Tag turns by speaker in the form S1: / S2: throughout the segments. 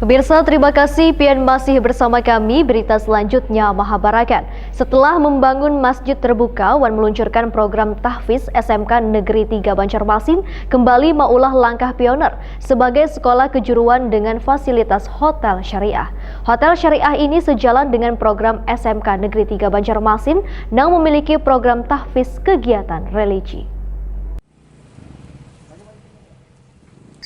S1: Pemirsa, terima kasih Pian masih bersama kami. Berita selanjutnya Mahabarakan. Setelah membangun masjid terbuka, Wan meluncurkan program tahfiz SMK Negeri 3 Banjarmasin kembali maulah langkah pioner sebagai sekolah kejuruan dengan fasilitas hotel syariah. Hotel syariah ini sejalan dengan program SMK Negeri 3 Banjarmasin yang memiliki program tahfiz kegiatan religi.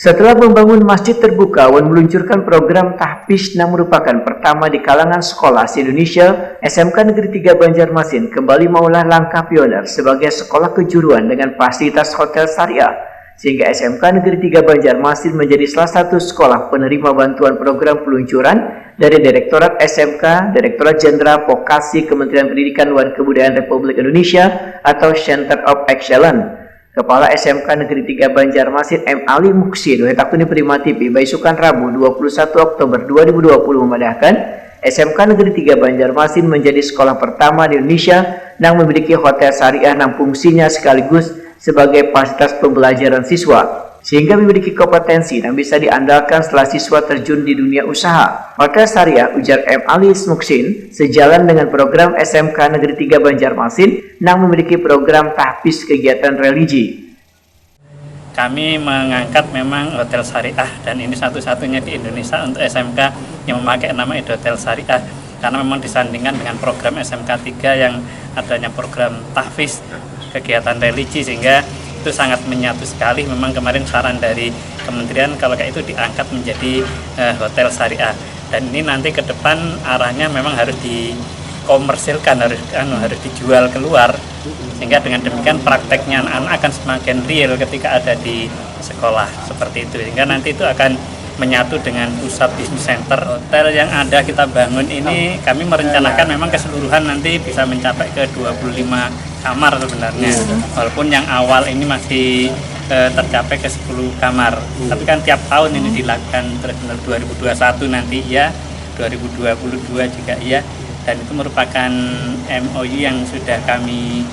S2: Setelah membangun masjid terbuka, Wan meluncurkan program tahfiz yang merupakan pertama di kalangan sekolah se-Indonesia. SMK Negeri 3 Banjarmasin kembali maulah langkah pioner sebagai sekolah kejuruan dengan fasilitas hotel syariah, sehingga SMK Negeri 3 Banjarmasin menjadi salah satu sekolah penerima bantuan program peluncuran dari Direktorat SMK, Direktorat Jenderal Vokasi Kementerian Pendidikan dan Kebudayaan Republik Indonesia atau Center of Excellence. Kepala SMK Negeri 3 Banjarmasin M. Ali Muksin Takuni Prima TV Baisukan Rabu 21 Oktober 2020 memandahkan SMK Negeri 3 Banjarmasin menjadi sekolah pertama di Indonesia yang memiliki hotel syariah yang fungsinya sekaligus sebagai fasilitas pembelajaran siswa, sehingga memiliki kompetensi yang bisa diandalkan setelah siswa terjun di dunia usaha. Hotel syariah, ujar M. Ali Muksin, sejalan dengan program SMK Negeri 3 Banjarmasin yang memiliki program tahfiz kegiatan religi.
S3: Kami mengangkat memang hotel syariah, dan ini satu-satunya di Indonesia untuk SMK yang memakai nama hotel syariah, karena memang disandingkan dengan program SMK 3 yang adanya program tahfiz kegiatan religi, sehingga itu sangat menyatu sekali. Memang kemarin saran dari kementerian kalau kayak itu diangkat menjadi hotel syariah, dan ini nanti ke depan arahnya memang harus dikomersilkan, harus dijual keluar, sehingga dengan demikian prakteknya anak-anak akan semakin real ketika ada di sekolah seperti itu, sehingga nanti itu akan menyatu dengan pusat bisnis center. Hotel yang ada kita bangun ini kami merencanakan memang keseluruhan nanti bisa mencapai ke 25 kamar sebenarnya, walaupun yang awal ini masih tercapai ke 10 kamar, tapi kan tiap tahun ini dilakukan terus. 2021 nanti ya, 2022 juga iya, dan itu merupakan MOU yang sudah kami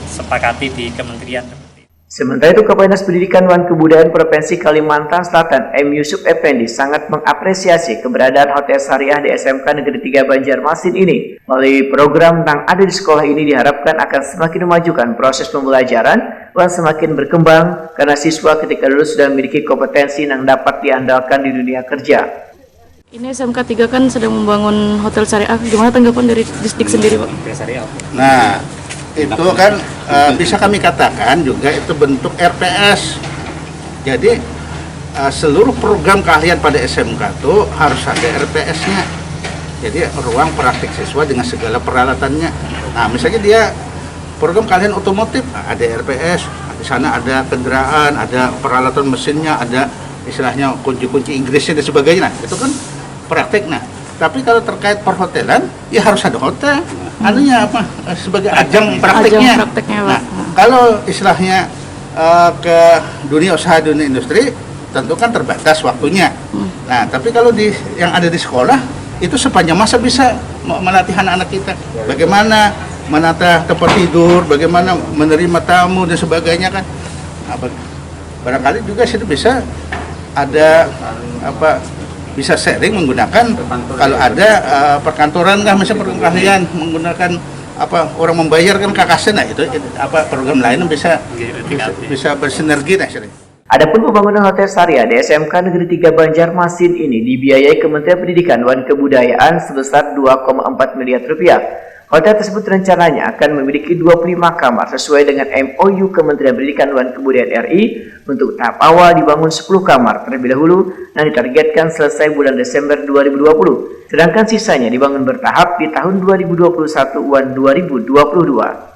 S3: sepakati di kementerian.
S2: Sementara itu, Kepala Dinas Pendidikan dan Kebudayaan Provinsi Kalimantan Selatan M. Yusuf Effendi sangat mengapresiasi keberadaan hotel syariah di SMK Negeri 3 Banjarmasin ini. Melalui program yang ada di sekolah ini diharapkan akan semakin memajukan proses pembelajaran dan semakin berkembang karena siswa ketika lulus sudah memiliki kompetensi yang dapat diandalkan di dunia kerja.
S4: Ini SMK 3 kan sedang membangun hotel syariah. Gimana tanggapan dari Disdik sendiri, Pak?
S5: Nah, itu kan bisa kami katakan juga itu bentuk RPS. Jadi seluruh program keahlian pada SMK itu harus ada RPS-nya. Jadi ruang praktik siswa dengan segala peralatannya. Nah, misalnya dia program keahlian otomotif, ada RPS. Di sana ada kendaraan, ada peralatan mesinnya, ada istilahnya kunci-kunci Inggrisnya dan sebagainya. Nah, itu kan praktik. Nah, tapi kalau terkait perhotelan, ya harus ada hotel. Anunya apa? Sebagai ajang prakteknya. Nah, kalau istilahnya ke dunia usaha, dunia industri, tentu kan terbatas waktunya. Nah, tapi kalau yang ada di sekolah, itu sepanjang masa bisa melatih anak-anak kita. Bagaimana menata tempat tidur, bagaimana menerima tamu dan sebagainya kan. Nah, barangkali juga situ bisa ada bisa sharing menggunakan kalau ada perkantoran kan, misalnya program keahlian menggunakan orang membayar kan KKS. Nah, itu program lain bisa bersinergi. Nah,
S2: Adapun pembangunan hotel syariah di SMK Negeri 3 Banjarmasin ini dibiayai Kementerian Pendidikan dan Kebudayaan sebesar 2,4 miliar rupiah. Hotel tersebut rencananya akan memiliki 25 kamar sesuai dengan MOU Kementerian Pendidikan dan Kebudayaan RI. Untuk tahap awal dibangun 10 kamar terlebih dahulu dan ditargetkan selesai bulan Desember 2020. Sedangkan sisanya dibangun bertahap di tahun 2021 dan 2022.